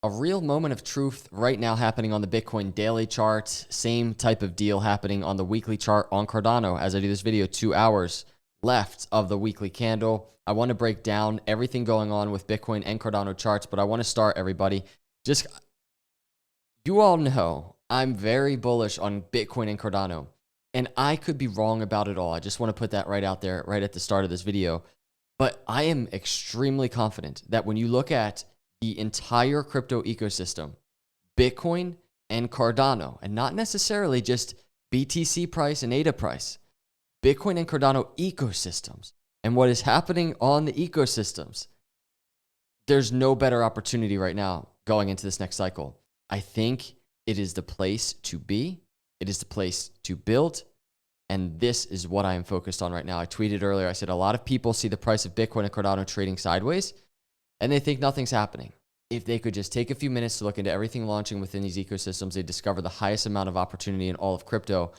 a real moment of truth right now happening on the Bitcoin daily chart. Same type of deal happening on the weekly chart on Cardano. As I do this video, 2 hours left of the weekly candle. I want to break down everything going on with Bitcoin and Cardano charts, but I want to start, everybody. Just, you all know I'm very bullish on Bitcoin and Cardano, and I could be wrong about it all. I just want to put that right out there, right at the start of this video. But I am extremely confident that when you look at the entire crypto ecosystem, Bitcoin and Cardano, and not necessarily just BTC price and ADA price, Bitcoin and Cardano ecosystems, and what is happening on the ecosystems, there's no better opportunity right now going into this next cycle. I think it is the place to be. It is the place to build. And this is what I am focused on right now. I tweeted earlier, I said a lot of people see the price of Bitcoin and Cardano trading sideways, and they think nothing's happening. If they could just take a few minutes to look into everything launching within these ecosystems, they discover the highest amount of opportunity in all of crypto.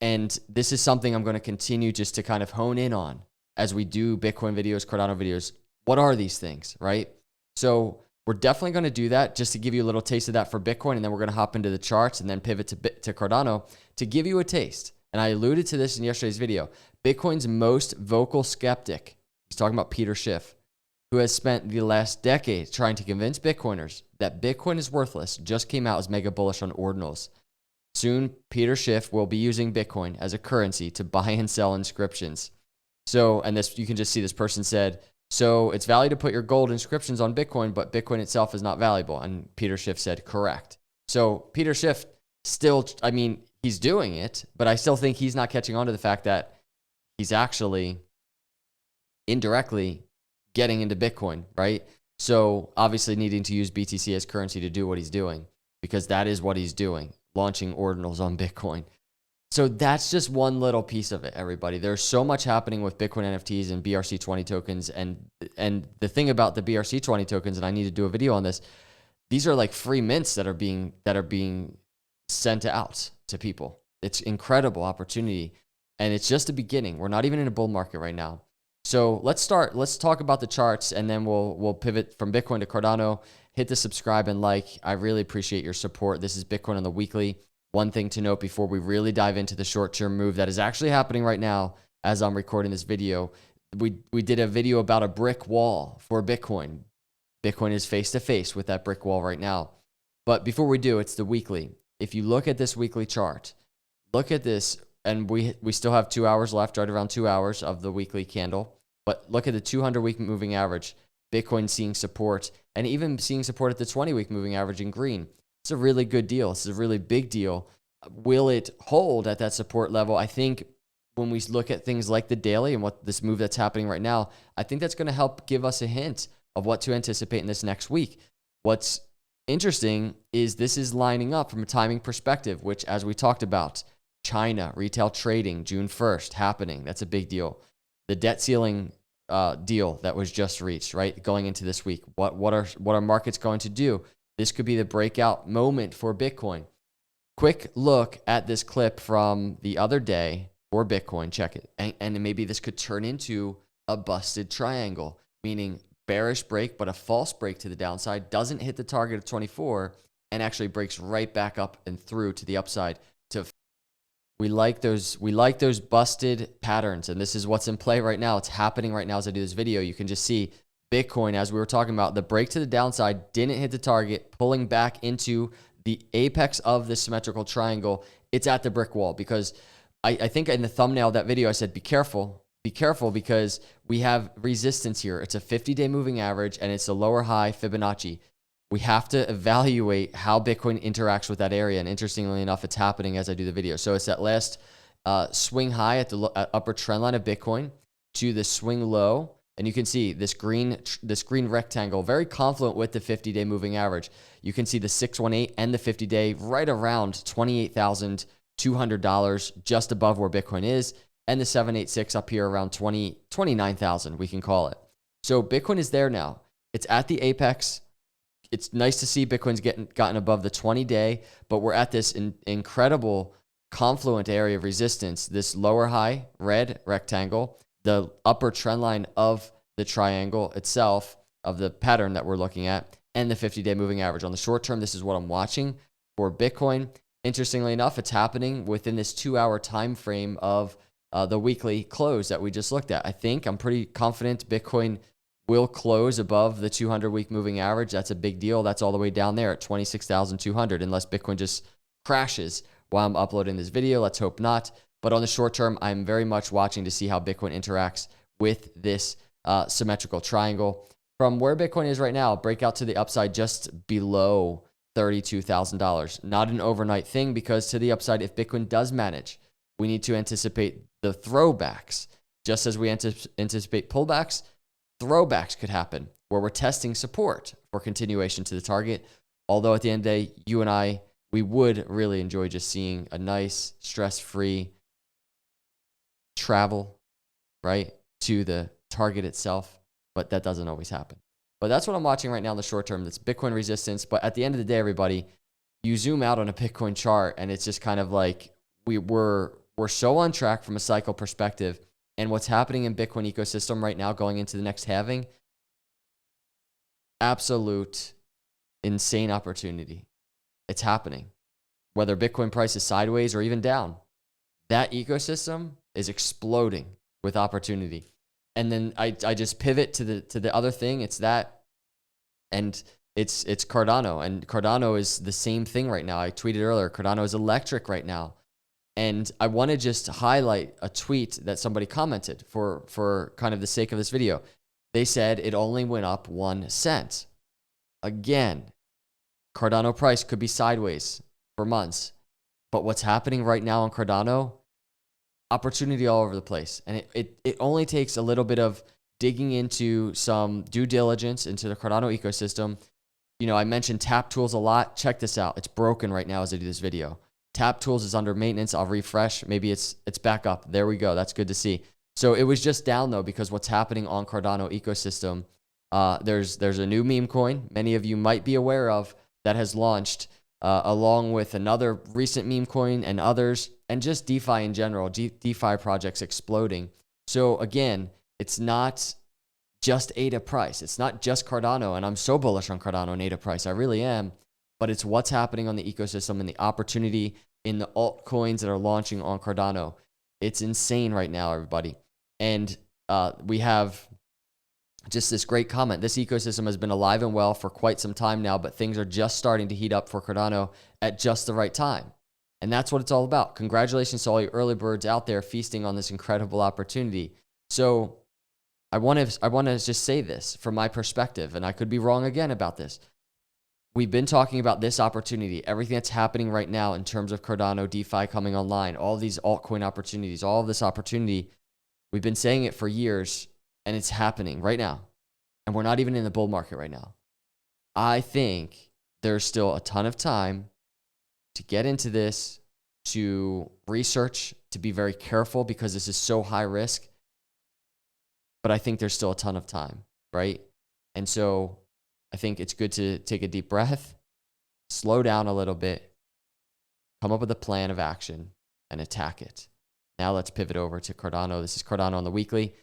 And this is something I'm going to continue just to kind of hone in on as we do Bitcoin videos, Cardano videos. What are these things, right? So we're definitely going to do that just to give you a little taste of that for Bitcoin, and then we're going to hop into the charts and then pivot to Cardano to give you a taste. And I alluded to this in yesterday's video. Bitcoin's most vocal skeptic, he's talking about Peter Schiff, who has spent the last decade trying to convince Bitcoiners that Bitcoin is worthless, just came out as mega bullish on ordinals. Soon, Peter Schiff will be using Bitcoin as a currency to buy and sell inscriptions. So, and this, you can just see this person said, so it's valid to put your gold inscriptions on Bitcoin, but Bitcoin itself is not valuable. And Peter Schiff said, correct. So Peter Schiff still, I mean, he's doing it, but I still think he's not catching on to the fact that he's actually indirectly getting into Bitcoin, right? So obviously needing to use BTC as currency to do what he's doing, because that is what he's doing, launching ordinals on Bitcoin. So that's just one little piece of it, everybody. There's so much happening with Bitcoin NFTs and BRC20 tokens. And the thing about the BRC20 tokens, and I need to do a video on this, these are like free mints that are being sent out to people. It's incredible opportunity. And it's just the beginning. We're not even in a bull market right now. So let's talk about the charts, and then we'll pivot from Bitcoin to Cardano. Hit the subscribe and like. I really appreciate your support. This is Bitcoin on the weekly. One thing to note before we really dive into the short-term move that is actually happening right now as I'm recording this video. We did a video about a brick wall for Bitcoin. Bitcoin is face-to-face with that brick wall right now. But before we do, it's the weekly. If you look at this weekly chart, look at this, and we still have 2 hours left, right around 2 hours of the weekly candle. But look at the 200-week moving average. Bitcoin seeing support, and even seeing support at the 20-week moving average in green. It's a really good deal. It's a really big deal. Will it hold at that support level? I think when we look at things like the daily and what this move that's happening right now, I think that's going to help give us a hint of what to anticipate in this next week. What's interesting is this is lining up from a timing perspective, which, as we talked about, China retail trading June 1st happening. That's a big deal. The debt ceiling deal that was just reached, right? Going into this week. What are markets going to do? This could be the breakout moment for Bitcoin. Quick look at this clip from the other day for Bitcoin. Check it. And maybe this could turn into a busted triangle, meaning bearish break, but a false break to the downside, doesn't hit the target of 24, and actually breaks right back up and through to the upside. We like those busted patterns, and this is what's in play right now. It's happening right now as I do this video. You can just see Bitcoin, as we were talking about, the break to the downside didn't hit the target, pulling back into the apex of the symmetrical triangle. It's at the brick wall, because I think in the thumbnail of that video, I said, be careful, because we have resistance here. It's a 50-day moving average, and it's a lower high Fibonacci. We have to evaluate how Bitcoin interacts with that area. And interestingly enough, it's happening as I do the video. So it's that last swing high at the upper trend line of Bitcoin to the swing low. And you can see this green rectangle, very confluent with the 50-day moving average. You can see the 618 and the 50-day right around $28,200, just above where Bitcoin is, and the 786 up here around 29,000, we can call it. So Bitcoin is there now. It's at the apex. It's nice to see Bitcoin's gotten above the 20-day, but we're at this incredible confluent area of resistance, this lower high red rectangle, the upper trend line of the triangle itself, of the pattern that we're looking at, and the 50-day moving average. On the short term, this is what I'm watching for Bitcoin. Interestingly enough, it's happening within this 2-hour time frame of the weekly close that we just looked at. I'm pretty confident Bitcoin will close above the 200-week moving average. That's a big deal. That's all the way down there at 26,200, unless Bitcoin just crashes while I'm uploading this video. Let's hope not. But on the short term, I'm very much watching to see how Bitcoin interacts with this symmetrical triangle. From where Bitcoin is right now, breakout to the upside just below $32,000. Not an overnight thing, because to the upside, if Bitcoin does manage, we need to anticipate the throwbacks. Just as we anticipate pullbacks, throwbacks could happen where we're testing support for continuation to the target. Although at the end of the day, you and I, we would really enjoy just seeing a nice, stress-free travel, right, to the target itself. But that doesn't always happen. But that's what I'm watching right now in the short term. That's Bitcoin resistance. But at the end of the day, everybody, you zoom out on a Bitcoin chart and it's just kind of like we're so on track from a cycle perspective. And what's happening in Bitcoin ecosystem right now going into the next halving, absolute insane opportunity. It's happening. Whether Bitcoin price is sideways or even down, that ecosystem is exploding with opportunity. And then I just pivot to the other thing. It's that, and it's Cardano. And Cardano is the same thing right now. I tweeted earlier, Cardano is electric right now. And I want to just highlight a tweet that somebody commented for kind of the sake of this video. They said it only went up 1 cent. Again, Cardano price could be sideways for months. But what's happening right now on Cardano, opportunity all over the place. And it only takes a little bit of digging into some due diligence into the Cardano ecosystem. You know, I mentioned Tap Tools a lot. Check this out. It's broken right now as I do this video. Tap Tools is under maintenance. I'll refresh. Maybe it's back up. There we go. That's good to see. So it was just down though, because what's happening on Cardano ecosystem, there's a new meme coin many of you might be aware of that has launched along with another recent meme coin and others, and just DeFi in general, DeFi projects exploding. So again, it's not just ADA price. It's not just Cardano, and I'm so bullish on Cardano and ADA price. I really am. But it's what's happening on the ecosystem and the opportunity in the altcoins that are launching on Cardano. It's insane right now, everybody. And we have just this great comment. This ecosystem has been alive and well for quite some time now, but things are just starting to heat up for Cardano at just the right time. And that's what it's all about. Congratulations to all you early birds out there feasting on this incredible opportunity. So I want to just say this from my perspective, and I could be wrong again about this. We've been talking about this opportunity, everything that's happening right now in terms of Cardano, DeFi coming online, all these altcoin opportunities, all of this opportunity. We've been saying it for years, and it's happening right now. And we're not even in the bull market right now. I think there's still a ton of time to get into this, to research, to be very careful, because this is so high risk. But I think there's still a ton of time, right? And so I think it's good to take a deep breath, slow down a little bit, come up with a plan of action, and attack it. Now let's pivot over to Cardano. This is Cardano on the weekly.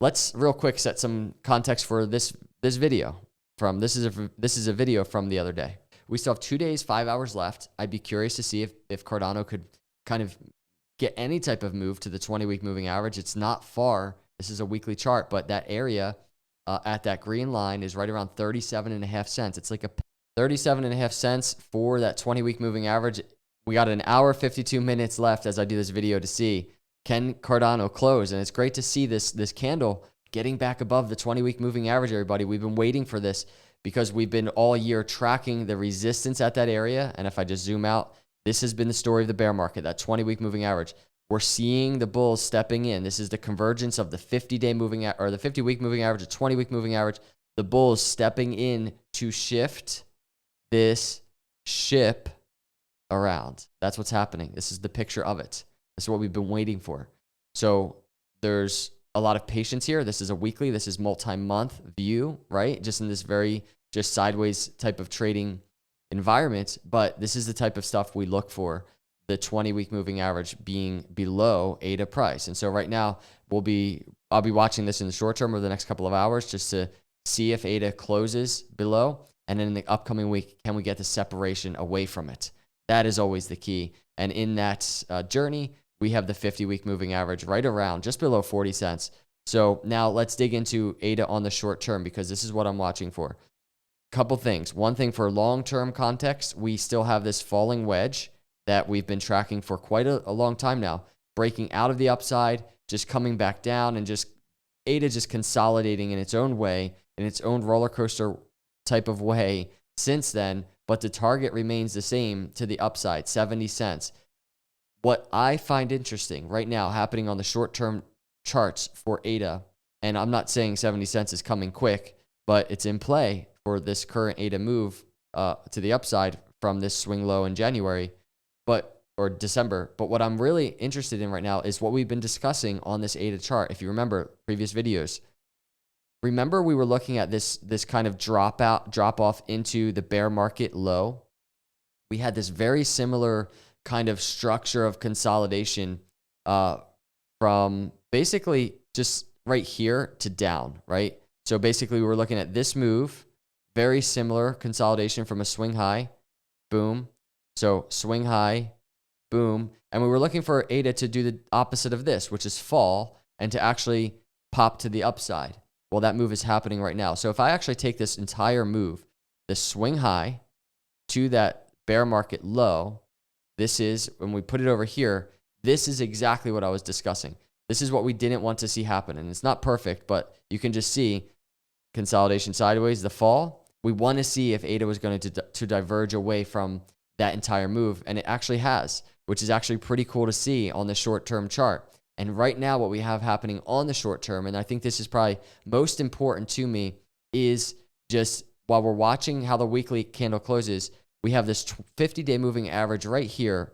Let's real quick set some context for this video. This is a video from the other day. We still have 2 days, 5 hours left. I'd be curious to see if Cardano could kind of get any type of move to the 20-week moving average. It's not far. This is a weekly chart, but that area at that green line is right around 37.5 cents. It's like a 37.5 cents for that 20-week moving average. We got an hour, 52 minutes left as I do this video to see, can Cardano close? And it's great to see this candle getting back above the 20-week moving average, everybody. We've been waiting for this because we've been all year tracking the resistance at that area. And if I just zoom out, this has been the story of the bear market, that 20-week moving average. We're seeing the bulls stepping in. This is the convergence of the 50-day moving or the 50-week moving average, the 20-week moving average. The bulls stepping in to shift this ship around. That's what's happening. This is the picture of it. This is what we've been waiting for. So there's a lot of patience here. This is a weekly. This is multi-month view, right? Just in this very just sideways type of trading environment. But this is the type of stuff we look for. The 20-week moving average being below ADA price. And so right now I'll be watching this in the short term over the next couple of hours just to see if ADA closes below. And in the upcoming week, can we get the separation away from it? That is always the key. And in that journey, we have the 50-week moving average right around just below 40 cents. So now let's dig into ADA on the short term, because this is what I'm watching for. Couple things. One thing for long-term context, we still have this falling wedge that we've been tracking for quite a long time now, breaking out of the upside, just coming back down, and just ADA just consolidating in its own way, in its own roller coaster type of way since then, but the target remains the same to the upside, 70 cents. What I find interesting right now happening on the short-term charts for ADA, and I'm not saying 70 cents is coming quick, but it's in play for this current ADA move to the upside from this swing low in January, or December. But what I'm really interested in right now is what we've been discussing on this ADA chart. If you remember previous videos, remember we were looking at this kind of drop off into the bear market low. We had this very similar kind of structure of consolidation from basically just right here to down, right? So basically we were looking at this move, very similar consolidation from a swing high, boom. So swing high, boom. And we were looking for ADA to do the opposite of this, which is fall, and to actually pop to the upside. Well, that move is happening right now. So if I actually take this entire move, the swing high to that bear market low, this is, when we put it over here, this is exactly what I was discussing. This is what we didn't want to see happen. And it's not perfect, but you can just see consolidation sideways, the fall. We want to see if ADA was going to diverge away from that entire move. And it actually has, which is actually pretty cool to see on the short-term chart. And right now what we have happening on the short term, and I think this is probably most important to me, is just while we're watching how the weekly candle closes, we have this 50-day moving average right here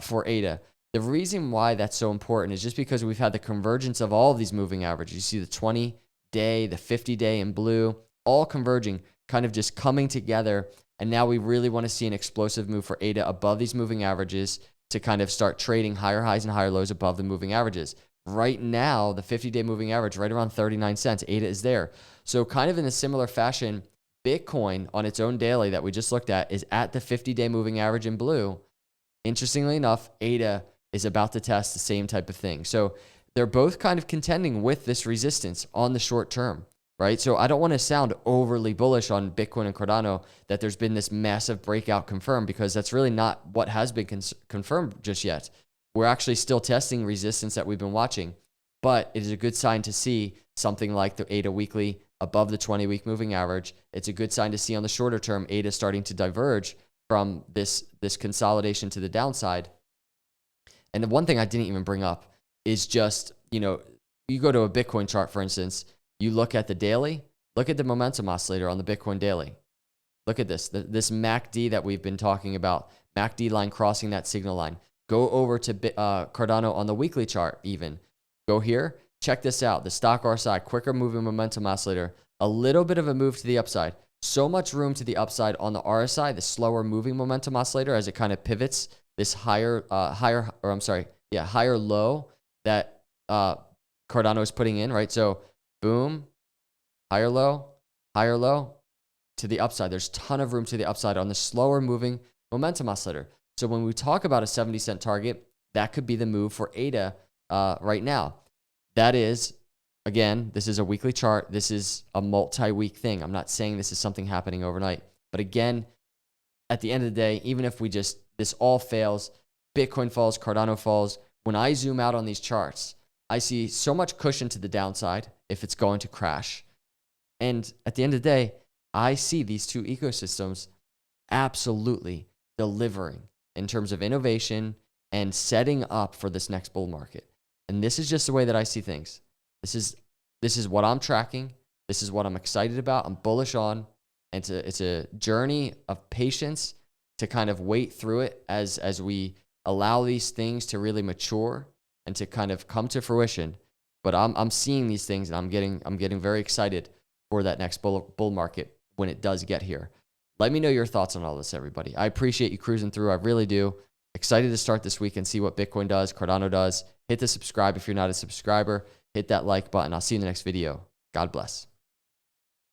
for ADA. The reason why that's so important is just because we've had the convergence of all of these moving averages. You see the 20-day, the 50-day in blue, all converging, kind of just coming together. And now we really want to see an explosive move for ADA above these moving averages to kind of start trading higher highs and higher lows above the moving averages. Right now, the 50-day moving average, right around 39 cents, ADA is there. So kind of in a similar fashion, Bitcoin on its own daily that we just looked at is at the 50-day moving average in blue. Interestingly enough, ADA is about to test the same type of thing. So they're both kind of contending with this resistance on the short term, right? So I don't want to sound overly bullish on Bitcoin and Cardano that there's been this massive breakout confirmed, because that's really not what has been confirmed just yet. We're actually still testing resistance that we've been watching, but it is a good sign to see something like the ADA weekly above the 20-week moving average. It's a good sign to see on the shorter term ADA starting to diverge from this consolidation to the downside. And the one thing I didn't even bring up is just, you go to a Bitcoin chart, for instance, you look at the daily, look at the momentum oscillator on the Bitcoin daily. Look at this MACD that we've been talking about, MACD line crossing that signal line. Go over to Cardano on the weekly chart even. Go here, check this out, the stock RSI, quicker moving momentum oscillator, a little bit of a move to the upside. So much room to the upside on the RSI, the slower moving momentum oscillator, as it kind of pivots this higher low that Cardano is putting in, right? So boom, higher low to the upside. There's a ton of room to the upside on the slower moving momentum oscillator. So when we talk about a 70-cent target, that could be the move for ADA right now. That is, again, this is a weekly chart. This is a multi-week thing. I'm not saying this is something happening overnight. But again, at the end of the day, even if this all fails, Bitcoin falls, Cardano falls, when I zoom out on these charts, I see so much cushion to the downside if it's going to crash. And at the end of the day, I see these two ecosystems absolutely delivering in terms of innovation and setting up for this next bull market. And this is just the way that I see things. This is what I'm tracking. This is what I'm excited about. I'm bullish on. And it's a journey of patience to kind of wait through it as we allow these things to really mature and to kind of come to fruition. But I'm seeing these things, and I'm getting very excited for that next bull market when it does get here. Let me know your thoughts on all this, everybody. I appreciate you cruising through. I really do. Excited to start this week and see what Bitcoin does, Cardano does. Hit the subscribe if you're not a subscriber. Hit that like button. I'll see you in the next video. God bless.